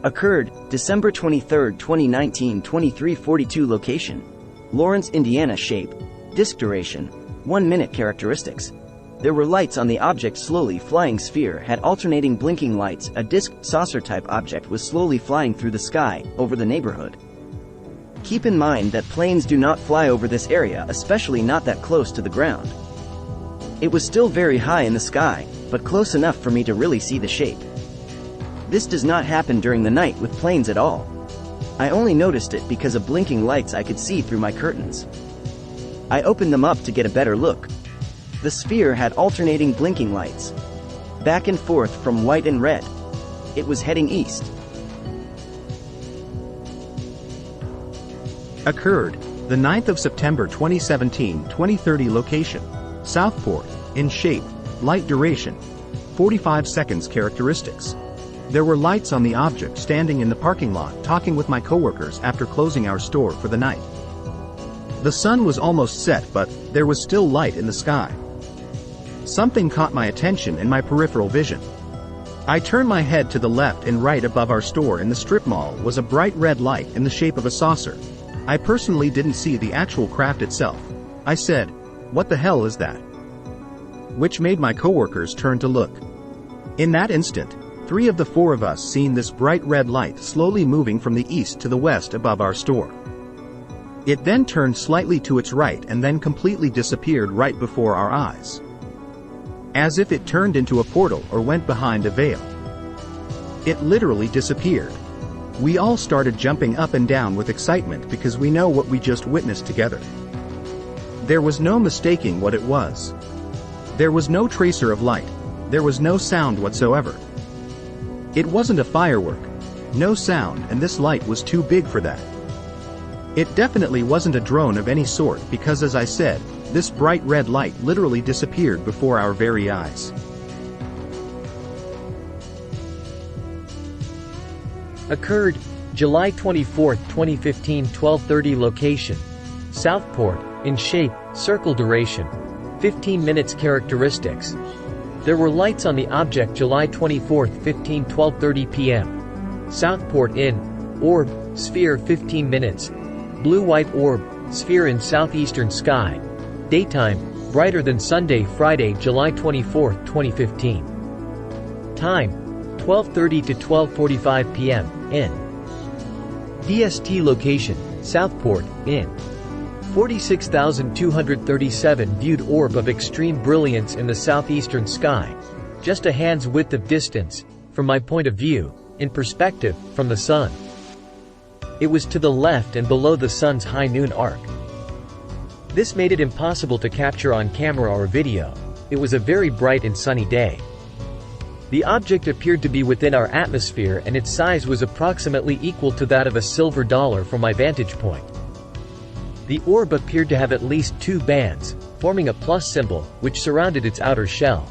Occurred, December 23, 2019, 23:42 Location: Lawrence, Indiana. Shape, disk duration, 1 minute. Characteristics: there were lights on the object. Slowly flying sphere had alternating blinking lights. A disk, saucer-type object was slowly flying through the sky, over the neighborhood. Keep in mind that planes do not fly over this area, especially not that close to the ground. It was still very high in the sky, but close enough for me to really see the shape. This does not happen during the night with planes at all. I only noticed it because of blinking lights I could see through my curtains. I opened them up to get a better look. The sphere had alternating blinking lights, back and forth from white and red. It was heading east. Occurred, the 9th of September 2017, 20:30 Location: Southport. In shape, light duration, 45 seconds. Characteristics: there were lights on the object. Standing in the parking lot talking with my coworkers after closing our store for the night. The sun was almost set, but there was still light in the sky. Something caught my attention in my peripheral vision. I turned my head to the left, and right above our store in the strip mall was a bright red light in the shape of a saucer. I personally didn't see the actual craft itself. I said, "What the hell is that?" Which made my coworkers turn to look. In that instant, 3 of the 4 of us seen this bright red light slowly moving from the east to the west above our store. It then turned slightly to its right and then completely disappeared right before our eyes. As if it turned into a portal or went behind a veil. It literally disappeared. We all started jumping up and down with excitement because we know what we just witnessed together. There was no mistaking what it was. There was no tracer of light. There was no sound whatsoever. It wasn't a firework. No sound, and this light was too big for that. It definitely wasn't a drone of any sort because, as I said, this bright red light literally disappeared before our very eyes. Occurred, July 24, 2015, 12:30 Location: Southport. In shape, circle duration, 15 minutes. Characteristics: there were lights on the object. July 24, 12:30 p.m. Southport. In orb, sphere, 15 minutes. Blue-white orb, sphere in southeastern sky. Daytime, brighter than Sunday. Friday, July 24, 2015. Time, 12:30 to 12:45 p.m. In DST. Location, Southport. In 46,237 viewed orb of extreme brilliance in the southeastern sky, just a hand's width of distance, from my point of view, in perspective, from the sun. It was to the left and below the sun's high noon arc. This made it impossible to capture on camera or video. It was a very bright and sunny day. The object appeared to be within our atmosphere, and its size was approximately equal to that of a silver dollar from my vantage point. The orb appeared to have at least 2 bands, forming a plus symbol, which surrounded its outer shell.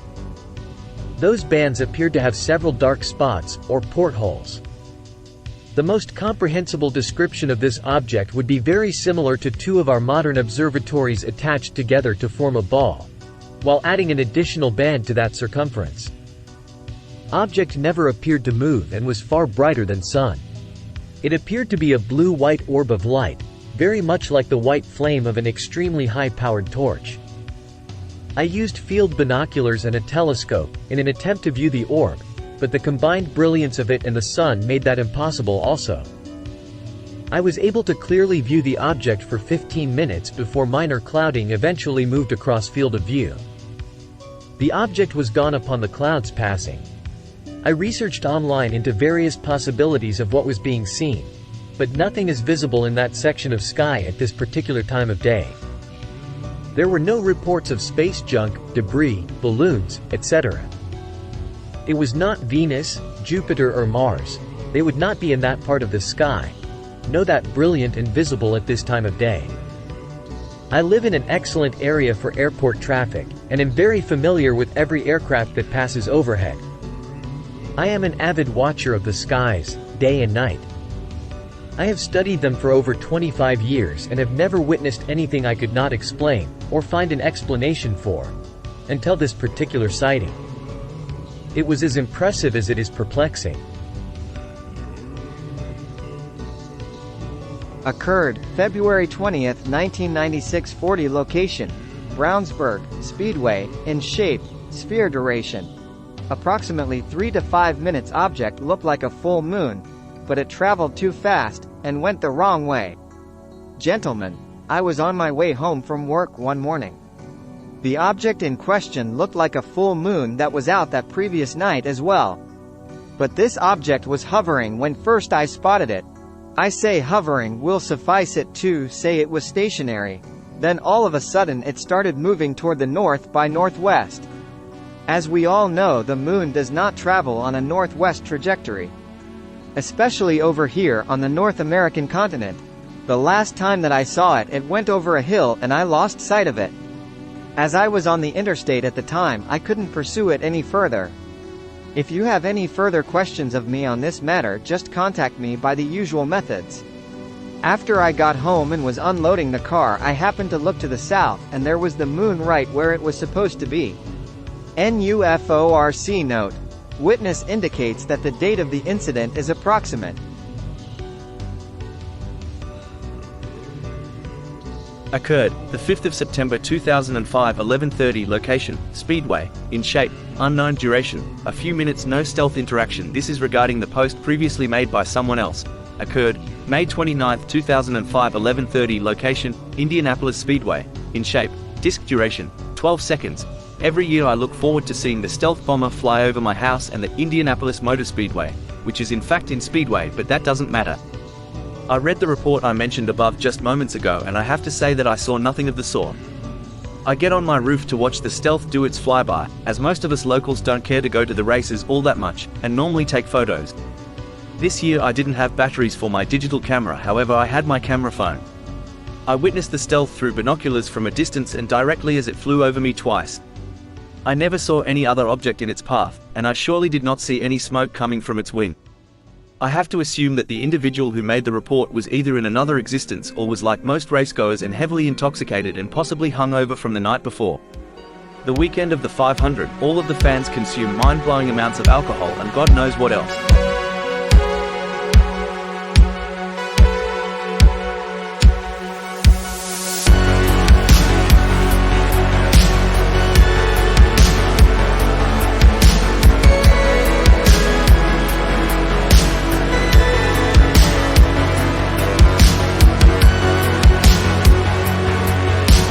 Those bands appeared to have several dark spots, or portholes. The most comprehensible description of this object would be very similar to 2 of our modern observatories attached together to form a ball, while adding an additional band to that circumference. Object never appeared to move and was far brighter than sun. It appeared to be a blue-white orb of light, very much like the white flame of an extremely high-powered torch. I used field binoculars and a telescope in an attempt to view the orb, but the combined brilliance of it and the sun made that impossible also. I was able to clearly view the object for 15 minutes before minor clouding eventually moved across field of view. The object was gone upon the clouds passing. I researched online into various possibilities of what was being seen, but nothing is visible in that section of sky at this particular time of day. There were no reports of space junk, debris, balloons, etc. It was not Venus, Jupiter or Mars. They would not be in that part of the sky. No, that brilliant and visible at this time of day. I live in an excellent area for airport traffic, and am very familiar with every aircraft that passes overhead. I am an avid watcher of the skies, day and night. I have studied them for over 25 years and have never witnessed anything I could not explain, or find an explanation for, until this particular sighting. It was as impressive as it is perplexing. Occurred, February 20th, 1996. 40 location, Brownsburg, Speedway, in shape, sphere duration. Approximately 3 to 5 minutes. Object looked like a full moon, but it traveled too fast, and went the wrong way. Gentlemen, I was on my way home from work one morning. The object in question looked like a full moon that was out that previous night as well. But this object was hovering when first I spotted it. I say hovering will suffice it to say it was stationary. Then all of a sudden it started moving toward the north by northwest. As we all know, the moon does not travel on a northwest trajectory. Especially over here on the North American continent. The last time that I saw it, it went over a hill and I lost sight of it. As I was on the interstate at the time, I couldn't pursue it any further. If you have any further questions of me on this matter, just contact me by the usual methods. After I got home and was unloading the car, I happened to look to the south, and there was the moon right where it was supposed to be. NUFORC note. Witness indicates that the date of the incident is approximate. Occurred, the 5th of September 2005, 11:30. Location, Speedway, in shape, unknown duration, a few minutes. No stealth interaction. This is regarding the post previously made by someone else. Occurred, May 29, 2005, 11:30. Location, Indianapolis Speedway, in shape, disk duration, 12 seconds. Every year I look forward to seeing the stealth bomber fly over my house and the Indianapolis Motor Speedway, which is in fact in Speedway, but that doesn't matter. I read the report I mentioned above just moments ago, and I have to say that I saw nothing of the sort. I get on my roof to watch the stealth do its flyby, as most of us locals don't care to go to the races all that much, and normally take photos. This year I didn't have batteries for my digital camera, however I had my camera phone. I witnessed the stealth through binoculars from a distance and directly as it flew over me twice. I never saw any other object in its path, and I surely did not see any smoke coming from its wing. I have to assume that the individual who made the report was either in another existence or was like most racegoers and heavily intoxicated and possibly hungover from the night before. The weekend of the 500, all of the fans consume mind-blowing amounts of alcohol and God knows what else.